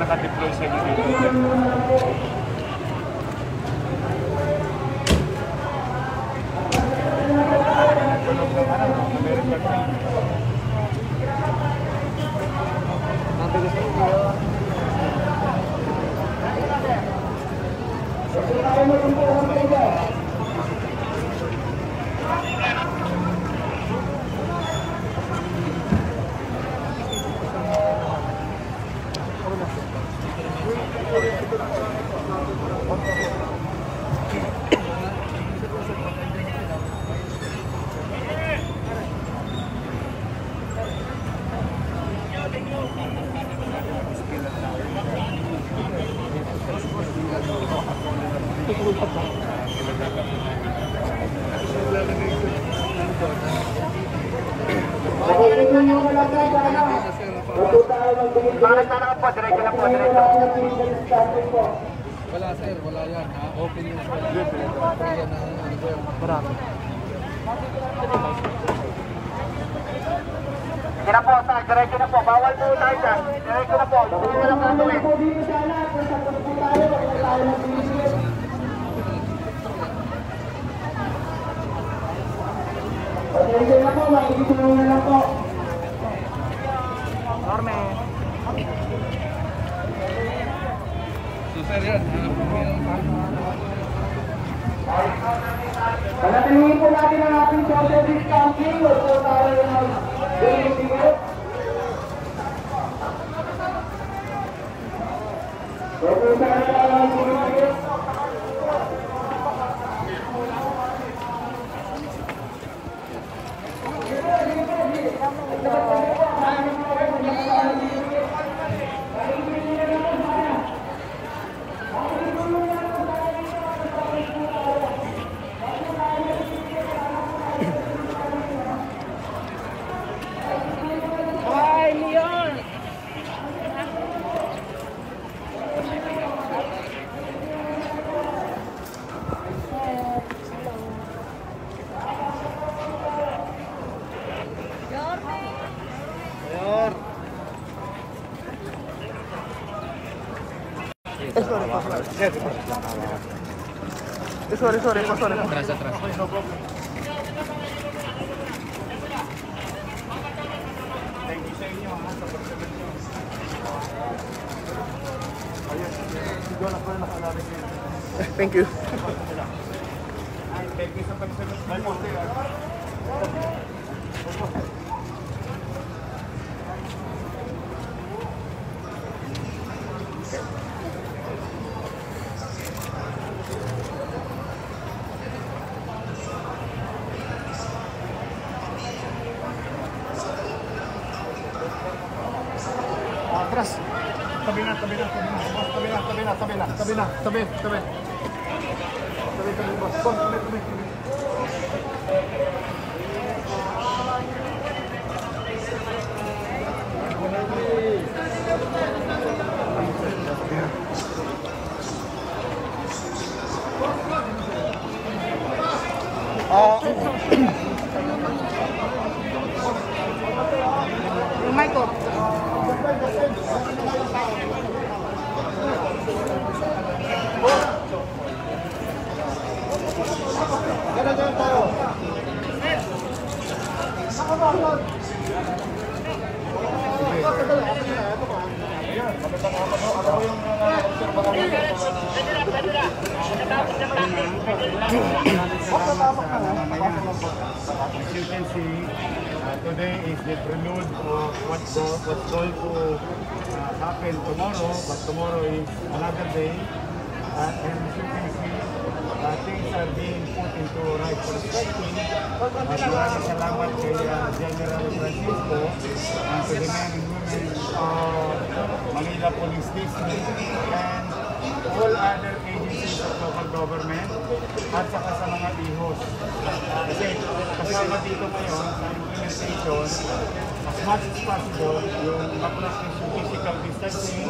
Naka-deploy sa dito. Wala sir, wala yan. Open yung yan marami. Sige na po, diretso na po. Bawal po tayo dyan. Diretso na po. Hindi na lang natin. Diretso na po, makikitulong na lang po. Norme. So sir yan, Panatilihin po natin ang ating social distancing. Huwag po tayo mag-deliver. Huwag po tayo mag-deliver. Sorry. atras. Thank you sa inyo sa pagsagot nyo. Ayun. Thank you. Thank you sa pagsunod. Atras. Tabi na. Tabi, boss. Tabi. Yung mic ko. As you can see, today is the prelude of what's going to happen tomorrow, but tomorrow is another day. And as you can see, things are being put into right perspective. Maraming salamat kay General Francisco and to the men and women of Manila Police District and all other agencies of local government at saka sa mga ihos. Kasi kasama dito ngayon sa implementation, as much as possible, yung ma-practice yung physical distancing,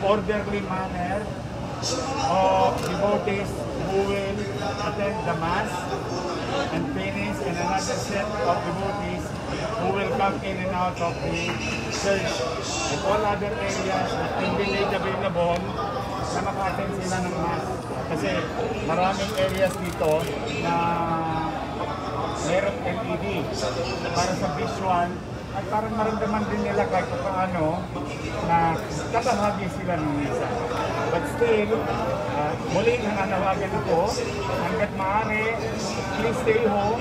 orderly manner of devotees who will attend the mass and finish, and another set of devotees who will come in and out of the church and all other areas that can be made available na maka-attend sila ng mass. Kasi maraming areas dito na merong LED para sa visual at parang maramdaman din nila kahit paano na kabahagi sila ng misa. But still, muli nananawagan ako, hanggat maaari, please stay home.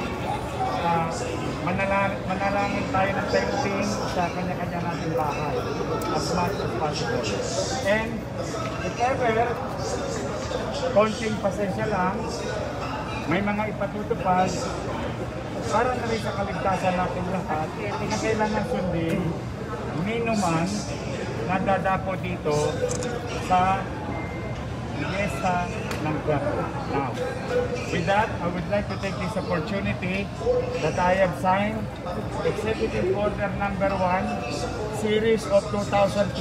Manalangin tayo ng tempting sa kanya-kanya nating bahay as much as possible. And if ever, konting pasensya lang, may mga ipatutupad para na rin sa kaligtasan natin lahat na kailangan sundin minuman na dadapo dito sa Fiesta ng Quiapo. Now, with that, I would like to take this opportunity that I have signed Executive Order Number 1, Series of 2021,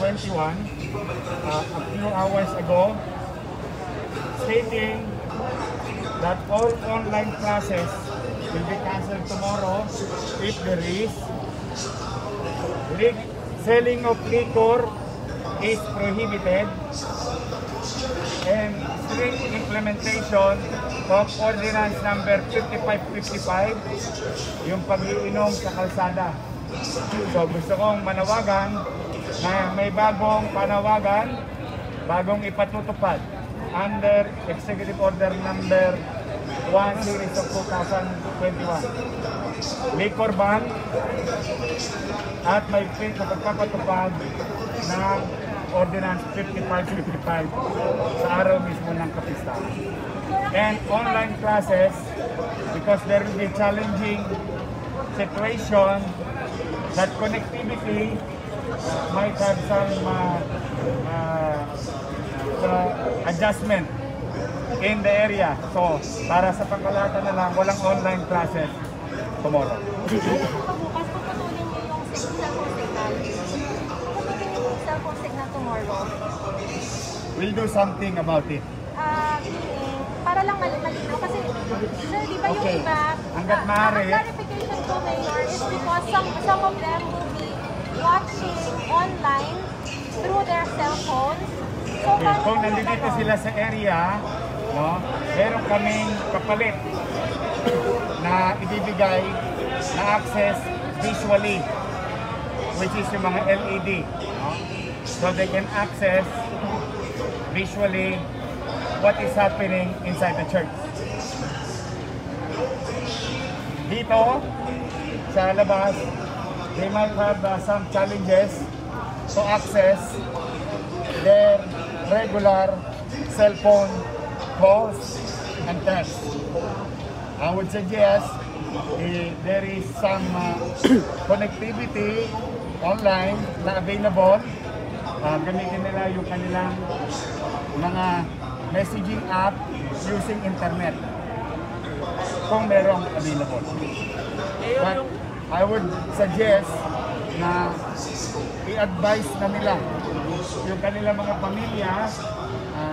a few hours ago, stating that all online classes will be cancelled tomorrow if there is selling of liquor is prohibited and strict implementation of Ordinance Number 5555, yung pag-iinom sa kalsada. So gusto kong manawagan na may bagong panawagan, bagong ipatutupad under Executive Order Number 1 Series of 2021. Liquor ban at may fit na pagpapatupad ng Ordinance 5555 sa araw mismo ng kapistahan. And online classes, because there will be challenging situation that connectivity might have some adjustment in the area. So, para sa pangkalahatan na lang, walang online classes tomorrow. Pagbukas, pagpatuloy niyo yung cellphone signal. Pagpatuloy niyo yung cellphone signal tomorrow. We'll do something about it. Para lang malinaw. Kasi, sir, di ba yung iba, hanggat maaari, ang clarification ko, Mayor, is because some of them will be watching online through their cell phones. So, okay, kung nandito sila sa area, no, meron kaming kapalit na ibibigay na access visually, which is yung mga LED. No? So they can access visually what is happening inside the church. Dito, sa labas, they might have some challenges to access their regular cell phone calls and texts. I would suggest there is some connectivity online na available. Gamitin nila yung kanilang mga messaging app using internet kung merong available. But I would suggest na i-advise na nila yung kanilang mga pamilya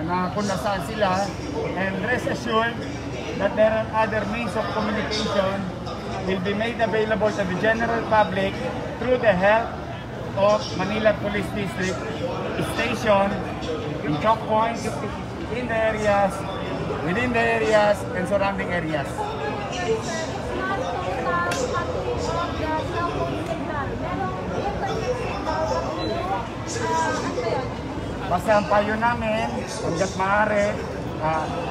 na kung nasaan sila, and rest assured that there are other means of communication will be made available to the general public through the help of Manila Police District Station, in choke points, in the areas, within the areas, and surrounding areas. Basta ang payo namin, hanggat maaari,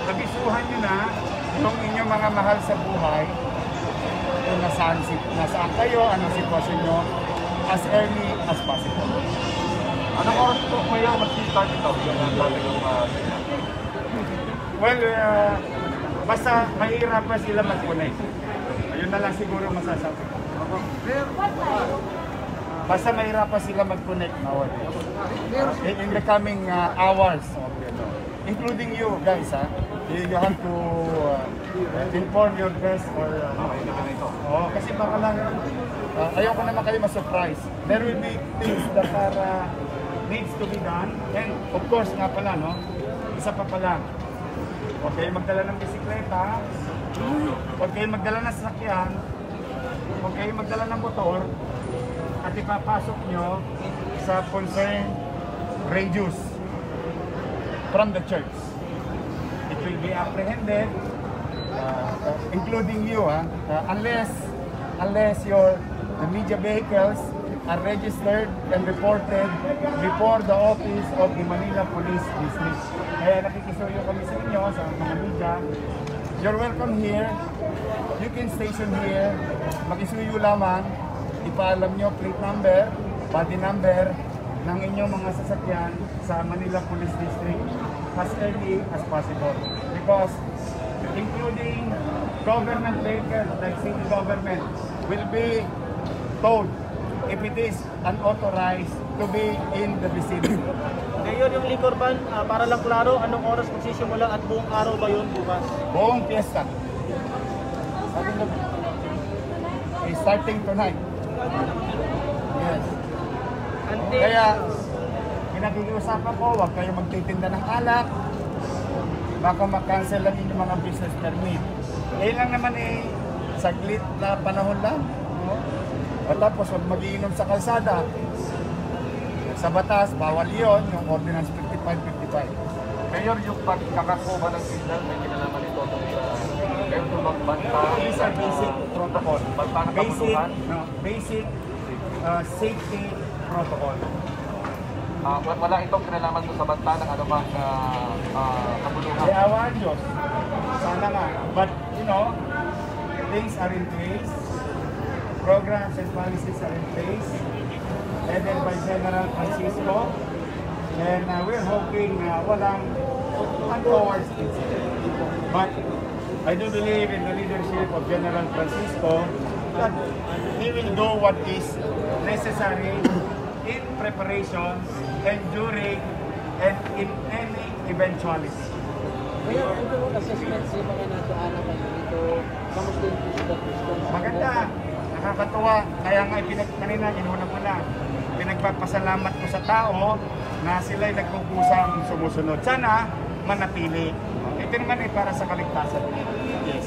kabisuhan nyo na yung inyong mga mahal sa buhay kung nasaan kayo, anong sitwasyon nyo, as early as possible. Anong oras po kayo mag-start ito? Well, basta mahirap pa sila mag-connect. Ayun na lang siguro masasabi. Basta mahirap pa sila mag-connect nowadays. In the coming hours, including you guys, you have to inform your guests or kasi baka lang ayoko naman kayo ma-surprise. There will be things that are needs to be done, and of course nga pala, no, isa pa pala, huwag kayo magdala ng bisikleta, huwag kayo magdala ng sasakyan, huwag kayo magdala ng motor, at ipapasok nyo sa concerned radius from the church. It will be apprehended, including you, unless the media vehicles are registered and reported before the office of the Manila Police District. Kaya nakikisuyo kami sa inyo, sa mga media. You're welcome here. You can station here. Makisuyo lamang. Ipaalam nyo plate number, body number ng inyong mga sasakyan sa Manila Police District as early as possible. Because including government vehicles like city government will be told if it is unauthorized to be in the vicinity. Ngayon yung liquor ban, para lang klaro, anong oras magsisimula at buong araw ba yun bukas? Buong fiesta. Starting tonight. Yes. Kaya, pinakikiusapan ko, huwag kayo magtitinda ng alak. Baka makancel lang inyong mga business permit. Eh lang naman saglit na panahon lang. At tapos, huwag mag-iinom sa kalsada. Sa batas, bawal yun, yung Ordinance 5555. Mayor, yung pagkakakuha ng signal, may kinalaman ito sa magbanta. These are basic protocol. Basic safety protocol. Wala itong kinalaman sa banta ng anumang kabuluhan. May awan Diyos. Sana nga. But, you know, things are in place. Programs and policies are in place. Headed by General Francisco. And we're hoping walang untoward incident. But I do believe in the leadership of General Francisco that he will do what is necessary in preparation and during and in any eventuality. Kaya ito yung assessment sa mga nadaanan kayo dito, kamusta yung response? Maganda, nakakatuwa. Kaya nga kanina, inuna ko na, pinagpapasalamat ko sa tao na sila'y nagkukusang sumusunod. Sana manatili. Ito naman ay para sa kaligtasan. Yes.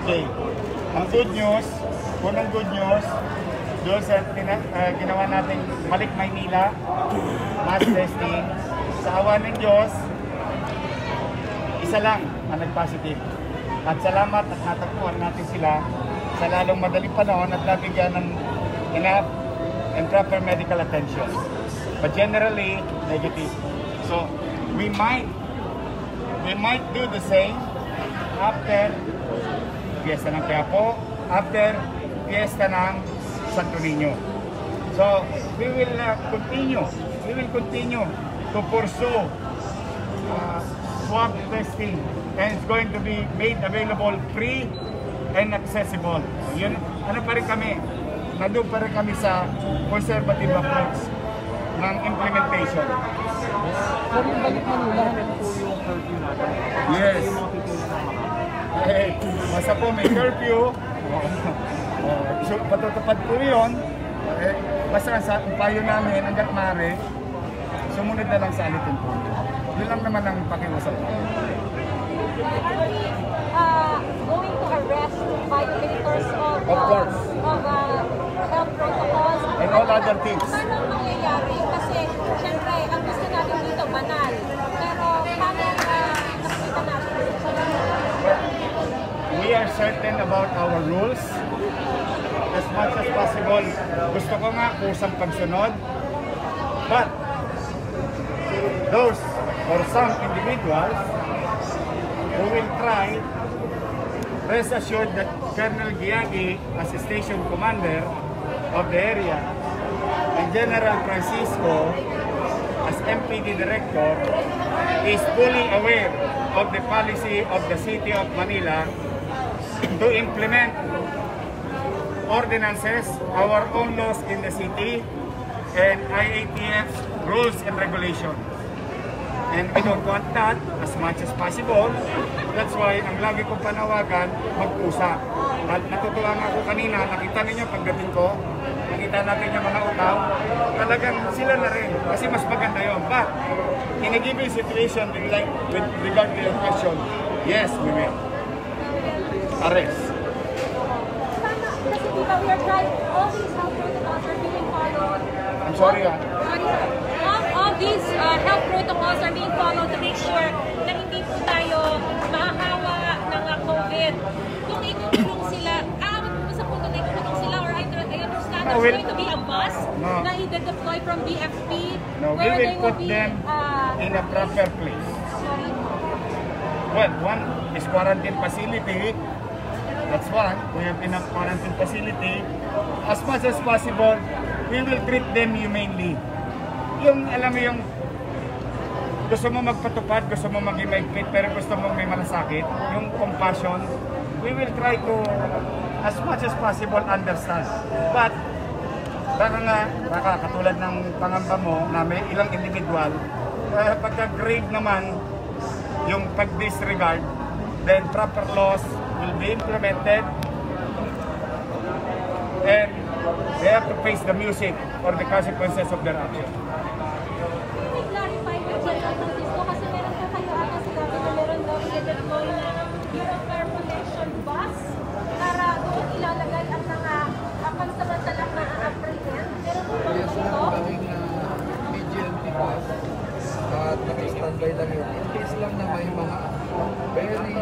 Okay. Ang good news, unang good news, doon sa ginawa natin Balik Maynila, mass testing, sa awa ng Diyos, isa lang ang nag-positive. At salamat at natagpuan natin sila sa lalong madaling panahon at nabigyan ng enough and proper medical attention. But generally, negative. So, we might do the same after Fiesta ng Quiapo, after Fiesta ng Santo Niño. So, we will continue to pursue swab testing, and it's going to be made available free and accessible. Yun, ano pa rin kami, nandun pa rin kami sa conservative approach ng implementation. Sir, yung balik Manila, ano po yung curfew natin? Yes. Eh, basta po may curfew, so patutupad po yun, basta sa payo namin hanggat maaari, sumunod na lang sa alitin po. Yun lang naman ang pakiusap po. Going to arrest violators of course. health protocols And all other things. Paano mangyayari? Kasi syempre, ang gusto natin dito banal. Pero paano nakita natin? We are certain about our rules as much as possible. Gusto ko nga kusang pagsunod. But those or some individuals who will try, rest assured that Colonel Giagi, as a station commander of the area, and General Francisco, as MPD director, is fully aware of the policy of the City of Manila to implement ordinances, our own laws in the city, and IATF's rules and regulations. And we don't want that as much as possible. That's why ang lagi kong panawagan, magpusa. At natutuwa nga ako kanina, nakita ninyo pagdating ko, nakita natin yung mga utaw, talagang sila na rin, kasi mas maganda yun. But, in a given situation, with regard to your question, yes, we will. Arrest. Kasi diba we are trying, all these health protocols are being followed. I'm sorry ah. All these health protocols are being followed to make sure na hindi po tayo mahahawa ng COVID. Kung ikukulong sila, aabot po sa punto na ikukulong sila, or I understand there's going to be a bus na i-deploy from BFP. No, we will put them in a proper place. Well, one is quarantine facility. That's one. We have enough quarantine facility. As much as possible, we will treat them humanely. Yung, alam mo yung gusto mo magpatupad, gusto mo maging maigpit, pero gusto mo may malasakit, yung compassion, we will try to, as much as possible, understand. But, baka katulad ng pangamba mo na may ilang individual, pagka grave naman yung pag-disregard, then proper laws will be implemented, and they have to face the music or the consequences of their action. Clarify with General Francisco kasi meron po kayo ata sila na meron daw i-deploy na Bureau of Fire Protection bus para doon ilalagay ang mga pansamantalang na-apprehend. Meron po ba Yes, ito? lang kaming BGMP bus at naka-standby lang yun. In case lang na may mga very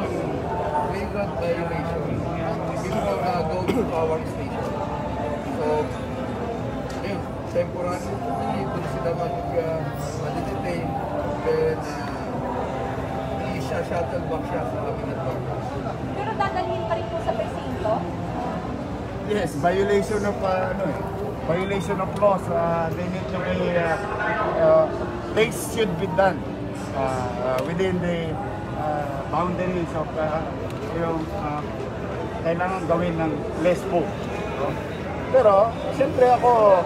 flagrant violation before go to our station. So, yun, temporary, hindi po sila mag-detain, then i-shuttle back siya sa aming advance. Pero dadalhin pa rin po sa presinto? Yes, violation of violation of laws. They need to be things should be done within the boundaries of yung kailangan gawin ng less po. Pero siyempre ako,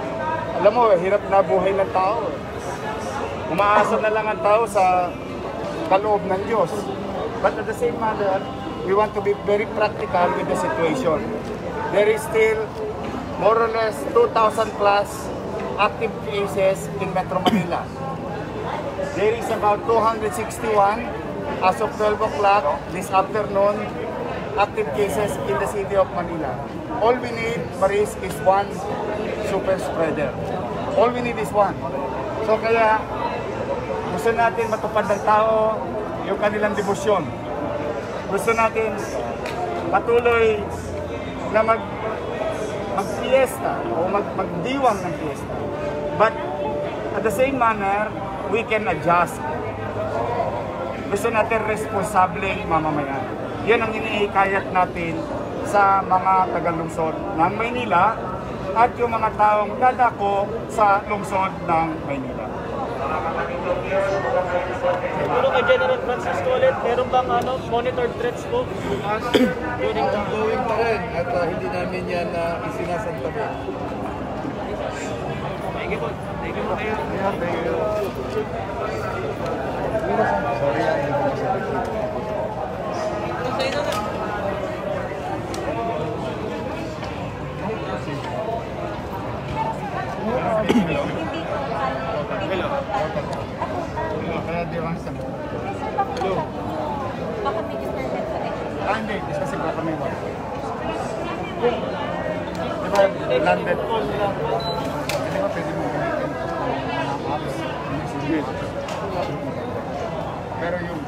alam mo, hirap na buhay ng tao. Umaasa na lang ang tao sa kaloob ng Diyos. But at the same manner, we want to be very practical with the situation. There is still more or less 2,000 plus active cases in Metro Manila. There is about 261 as of 12 o'clock this afternoon active cases in the city of Manila. All we need, Maris, is one super spreader. All we need is one. So kaya gusto natin matupad ng tao yung kanilang debosyon. gusto natin patuloy na mag-fiesta o magdiwang ng fiesta. But at the same manner, we can adjust. Gusto natin responsableng mamamayan. Yan ang iniikayat natin sa mga taga-lungsod ng Maynila at yung mga taong dadako sa lungsod ng Maynila. Siguro kay General Francisco ulit, meron bang monitored threats po? Ongoing pa rin at hindi namin yan isinasantabi. Thank you po. Thank you po kayo. Kaya di lang sa Baka may internet connection. hindi, kasi baka may wala. Diba, landed. Di ba pwede mo gamitin ang apps, messages. Pero yung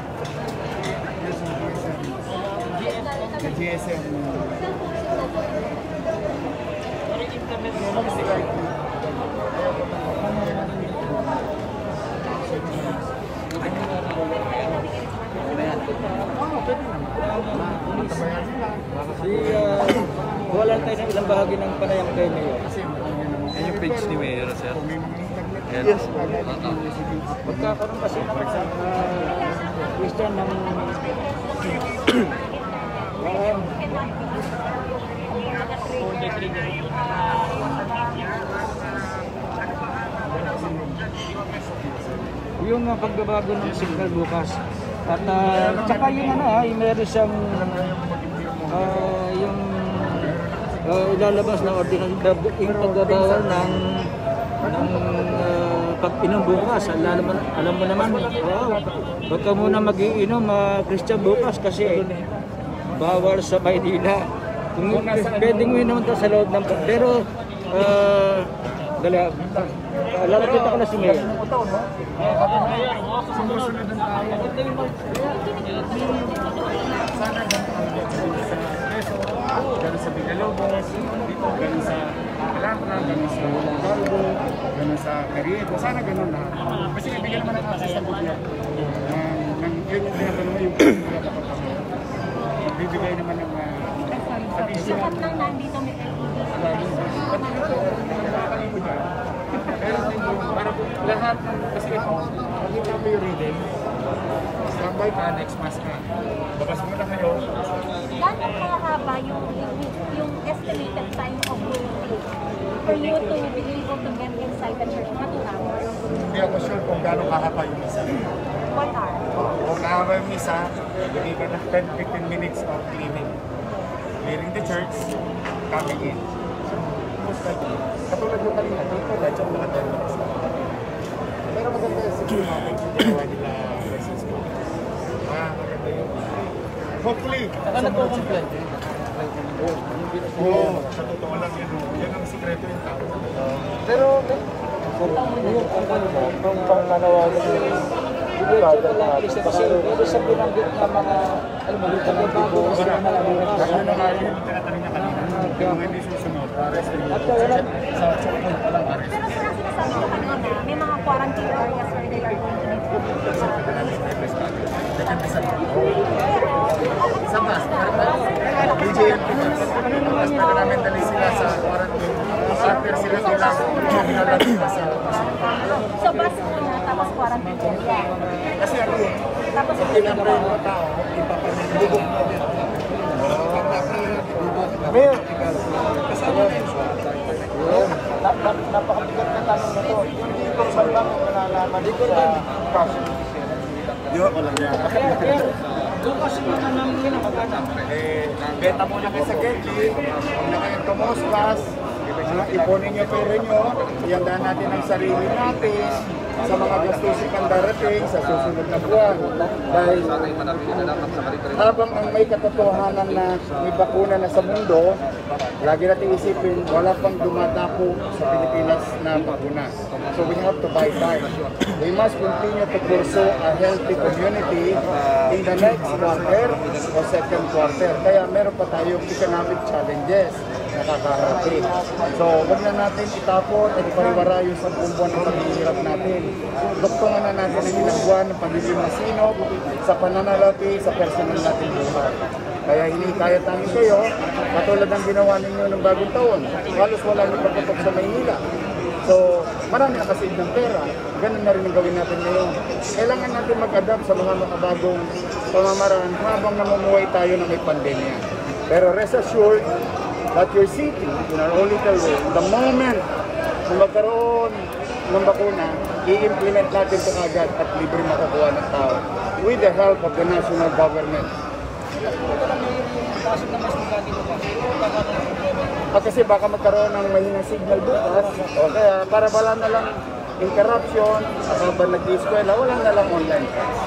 GSM, Wala tayo ng ilang bahagi ng panayam kay Mayor. Yan yung page ni Mayor, sir. Yes. Magkakaroon kasi ng question ng yung pagbabago ng signal bukas. At saka yung yung meron siyang yung ilalabas na ordinance yung pagbabawal ng pag-inom bukas. Alam mo naman, wag ka muna mag-iinom Christian bukas kasi bawal sa Maynila. Kung pwedeng mo naman sa loob ng pero lalapit ako na si Mayor. Sana ganun sa Villalobos, ganun sa Alhambra, ganun sa Galgo, ganun sa Carriedo, sana ganun lahat. Kasi ibigay naman ang access sa gobyerno. Yun yung tinatanong yung bibigay naman ng additional. Sapat lang nandito may Pero para lahat, kasi ito, makita mo yung reading, standby ka, next mass ka. Babas mo na kayo. Gano'ng kahaba yung estimated time of waiting for you to be able to get inside the church? Mga 2 hours? Hindi ako sure kung gano'ng kahaba yung misa. 1 hour? Kung kahaba yung misa, bigay ka na 10-15 minutes of cleaning. Clearing the church, coming in. Most likely, katulad yung kanina, dito, dadyo mga 10 minutes na. Pero maganda yung siguro natin yung ginawa nila Francisco. Maganda yun. Hopefully, Saka nagko-complain. Oo, sa totoo lang yan. Yan ang sikreto yung tao. Pero kung pangmanawagan kasi pwede sa binanggit na mga pagbabago sa mga Kaya na nga yung tinatanong niya kanina. Kung hindi susunod, arrest rin yun. Sa checkpoint pa lang arrest. Pero sila sinasabi ko kanina, may mga quarantine areas where they are going to need to be. Depende sa mga. Sa mas, BJMP mas. Mas pwede namin dali sila sa quarantine. After sila nilang pinalagi pa sa So bus muna, tapos quarantine area. kasi ano yun, Tapos pinapray ng mga tao, ipapamilibog mo din. Mayor, Kasama na yun. napakabigat na tanong na to. Hindi ko man bang nalalaman sa cash. Di ba ko lang yan. Doon kasi mga namin yun ang magana. Benta muna kayo sa Getty, huwag na kayong tumuspas, Ipunin nyo pera nyo, iandaan natin ang sarili natin sa mga gastusin pang darating sa susunod na buwan. Dahil habang ang may katotohanan na may bakuna na sa mundo, lagi natin isipin, wala pang dumadako sa Pilipinas na bakuna. So we have to buy time. We must continue to pursue a healthy community in the next quarter o second quarter. Kaya meron pa tayong economic challenges na kakaharapin. So wag na natin itapon at ipariwara yung 10 buwan ng paghihirap natin. Doktongan na natin ang ilang buwan ng pagiging masinop sa pananalapi sa personal natin buhay. Kaya hinikayat namin kayo, katulad ng ginawa ninyo ng bagong taon. Halos wala nang pagputok sa Maynila. So, marami nakasave ng pera. Ganun na rin ang gawin natin ngayon. Kailangan natin mag-adapt sa mga makabagong pamamaraan habang namumuhay tayo na may pandemya. Pero rest assured that your city, in our own little way, the moment na magkaroon ng bakuna, i-implement natin ito agad at libre makukuha ng tao with the help of the national government. Kasi baka magkaroon ng mahinang signal bukas, o kaya para wala na lang interruption, at habang nag-i-eskwela, wala na lang online class.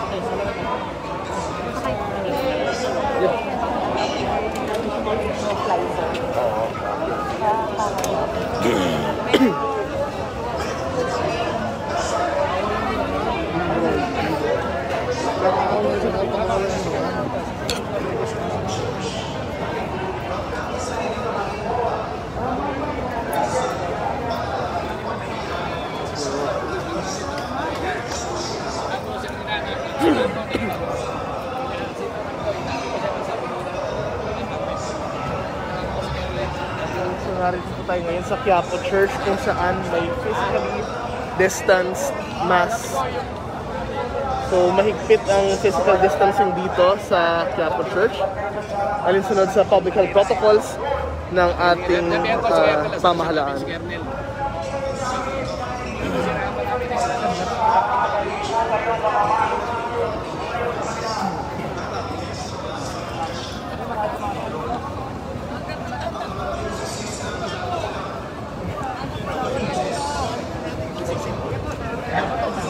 Narito po tayo ngayon sa Quiapo Church kung saan may physically distanced mass. So mahigpit ang physical distancing dito sa Quiapo Church. Alinsunod sa public health protocols ng ating pamahalaan.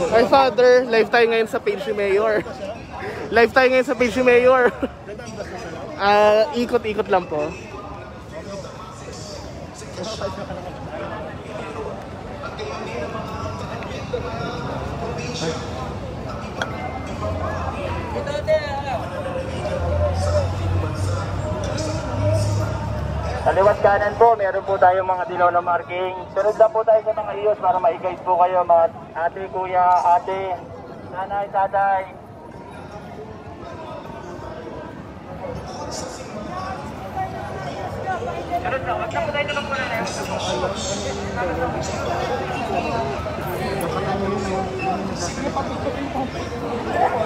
Ay Father, live tayo ngayon sa page ni Mayor. Live tayo ngayon sa page ni Mayor. Ikot-ikot lang po. Sa liwat kanan po, meron po tayong mga dilaw na marking. Sunod lang po tayo sa mga iyos para ma-guide po kayo mga ate, kuya, ate, nanay, tatay. Sunod lang, wag na po tayo naman po na yun.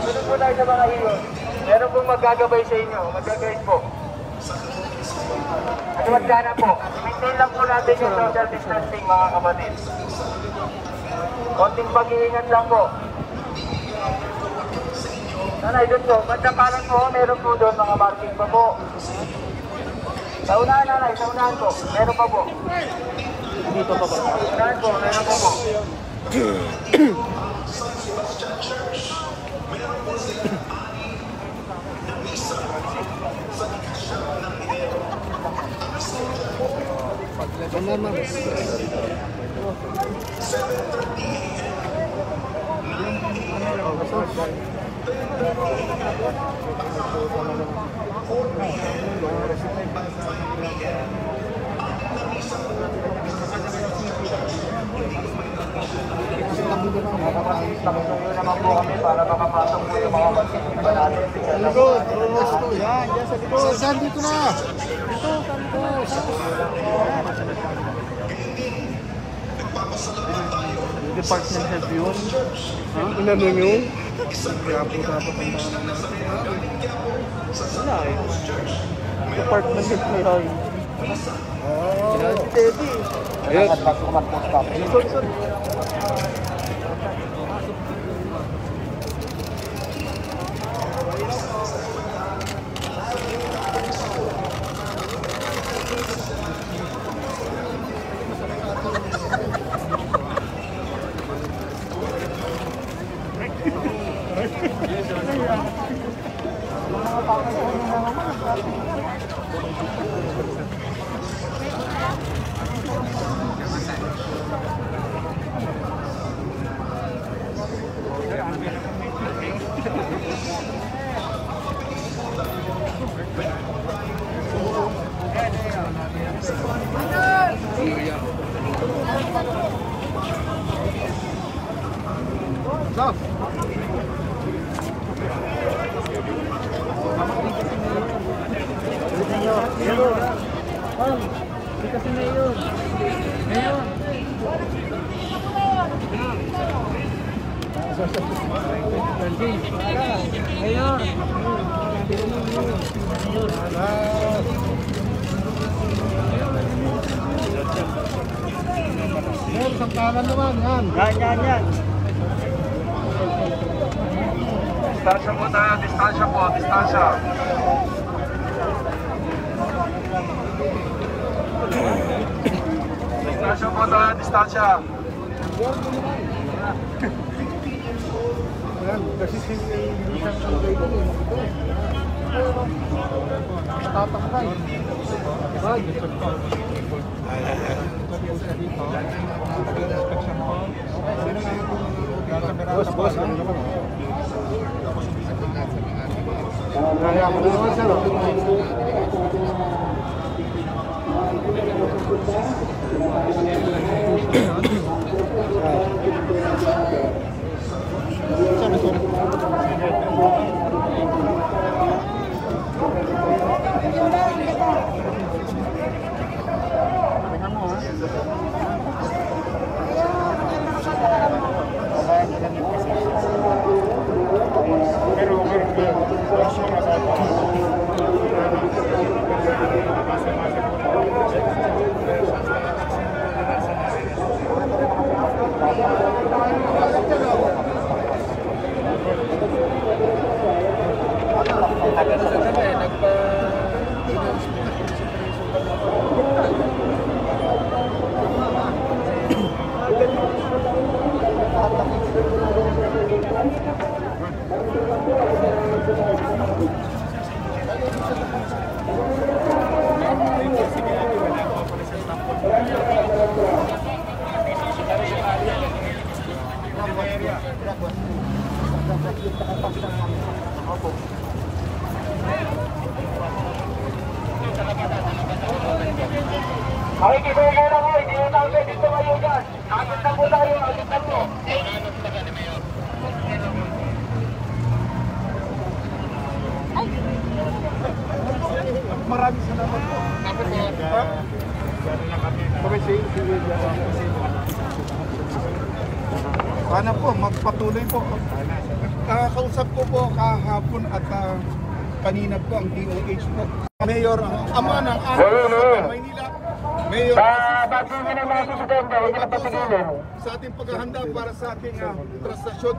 Sunod po tayo sa mga iyos. Meron pong magagabay sa inyo, mag-guide po. Aliwat ka na po. Maintain lang po natin yung social distancing mga kapatid. Konting pag-iingat lang po. Nanay, doon po. Bandapalan po, meron po doon mga marking pa po. Sa unahan nanay, sa unahan po. Meron pa po. Dito pa po. Sa unahan po, meron pa po. Nakatulong naman po kami para makapasok po yung mga magsisimba natin. Likod! Yan! Yan sa likod! Saan dito na? Department head yun. Inano nyo? Kaya po dapat ang wala eh. Department head na yun. Oh. Steady. Ayun. Sorry. Yan. Distansya po tayo, distansya po, distansya. Distansya po tayo, distansya. Boss. Makikibigay na kayo, hindi na tayo dito kayo dyan. Agad na po tayo, agad na po. Maraming salamat po. Sana po, magpatuloy po. Kausap ko po kahapon at kanina po ang DOH po. Mayor, ama ng Maynila. Mayor, sa ating paghahanda para sa ating prastasyon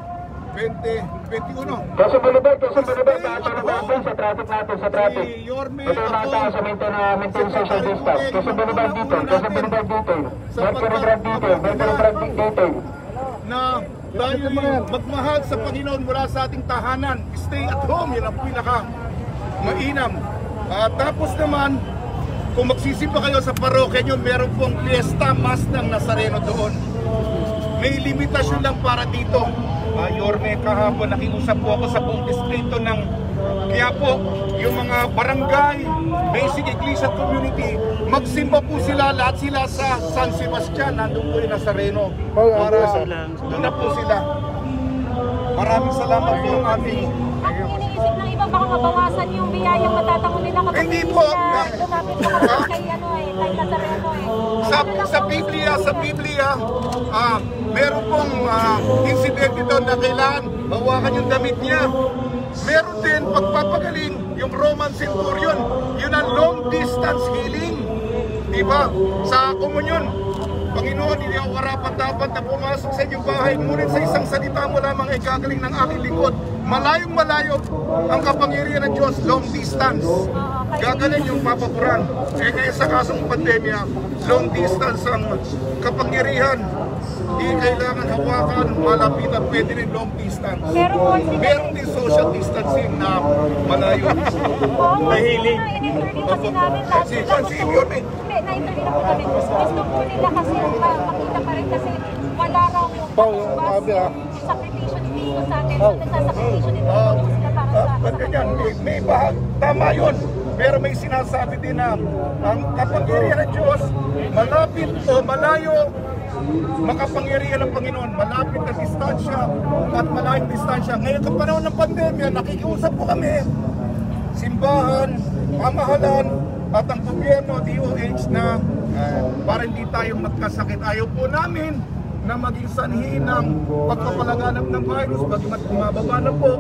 2021. Kasi bulubad, taas sa traffic natin, sa traffic. Si Yorme, Ito na tayo sa maintain social distance. Kasi bulubad dito, dito. Na tayo magmahal sa Panginoon mula sa ating tahanan. Stay at home, yun ang pinaka mainam. Tapos naman, kung magsisimba kayo sa parokya nyo, meron pong fiesta mass ng Nazareno doon. May limitasyon lang para dito. Yorme, kahapon nakiusap po ako sa buong distrito ng Quiapo, yung mga barangay, basic iglesia community, magsimba po sila, lahat sila sa San Sebastian, nandun po yung Nazareno. Para doon na po sila. Maraming salamat po ang ating... Ang iniisip ng iba, baka mabawasan yung biyayang matatangon nila kapag hindi po. Lumapit sa kay Nazareno Sa Biblia, meron pong insidente doon na kailangan hawakan yung damit niya. Meron din pagpapagaling yung Roman Centurion, yun ang long distance healing. Diba? Sa komunyon, Panginoon, hindi ako karapat-dapat na pumasok sa inyong bahay, ngunit sa isang salita mo lamang ay gagaling ng aking lingkod. Malayong-malayo ang kapangyarihan ng Diyos, long distance. Gagaling yung papapuran. Ngayon sa kasong pandemya, long distance ang kapangyarihan. Di kailangan hawakan, malapitan, pwede rin long distance. Meron din social distancing na malayo. Mahiling. Si Yorme. Hindi, na-interview na po kami. Gusto po nila kasi makita pa rin kasi wala raw yung sakripisyon dito sa atin. Nagsasakripisyon dito sila para sa may bahag. Tama yun. Pero may sinasabi din na ang kapangyarihan ng Diyos, malapit o malayo, makapangyarihan ng Panginoon, malapit na distansya at malayong distansya. Ngayon sa panahon ng pandemya, nakikiusap po kami, simbahan, pamahalaan, At ang gobyerno, DOH na para hindi tayo magkasakit. Ayaw po namin na maging sanhi ng pagpapalaganap ng virus, bagamat bumababa na po.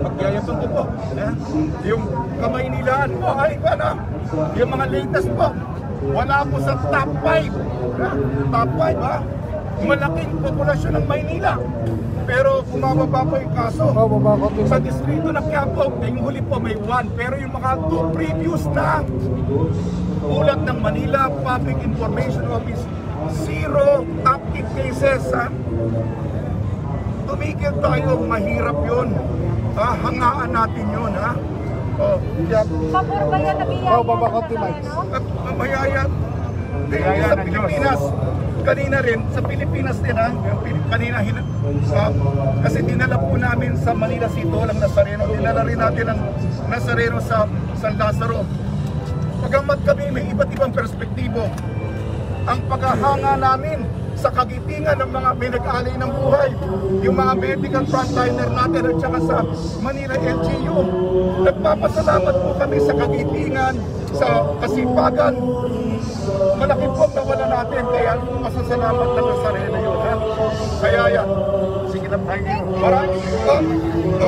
Magyayabang ko po. Yung kamay nilaan po, ay ba na? Yung mga latest po, wala po sa top 5. Top 5 ha? Malaking populasyon ng Maynila. Pero bumababa po yung kaso. Sa distrito ng Quiapo, yung huli po may 1. Pero yung mga 2 previous na ulat ng Manila Public Information Office, 0 active cases. Tumigil tayo, mahirap yun. Hangaan natin yun. Pabor ba yan na biyaya? Mayaya. Sa Pilipinas, kanina rin, sa Pilipinas din kanina, kasi dinala po namin sa Manila City Hall ang Nazareno, dinala rin natin ang Nazareno sa San Lazaro. Pagamat kami may iba't ibang perspektibo, ang paghahanga namin sa kagitingan ng mga may nag-alay ng buhay, yung mga medical frontliner natin at saka sa Manila LGU. Nagpapasalamat po kami sa kagitingan, sa kasipagan. Malaki po ang nawala natin, kaya masasalamat na Nazareno yun. Kaya yan, sige na tayo. Maraming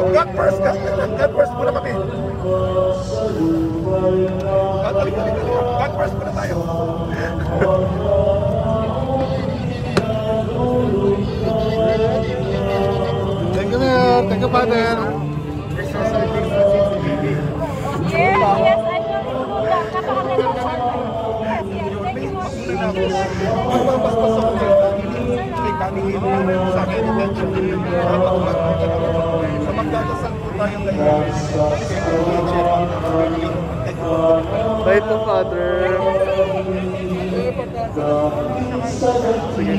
God first muna kami. God first muna tayo. Thank you, Mayor. Thank you, Father. Yes, I will include that. Napakaganda ng Yes, thank you. Magbabasbas ako ngayon. May kaningin sa akin. Sa magdadasal po tayo ngayon. Bye po, Father. Sige,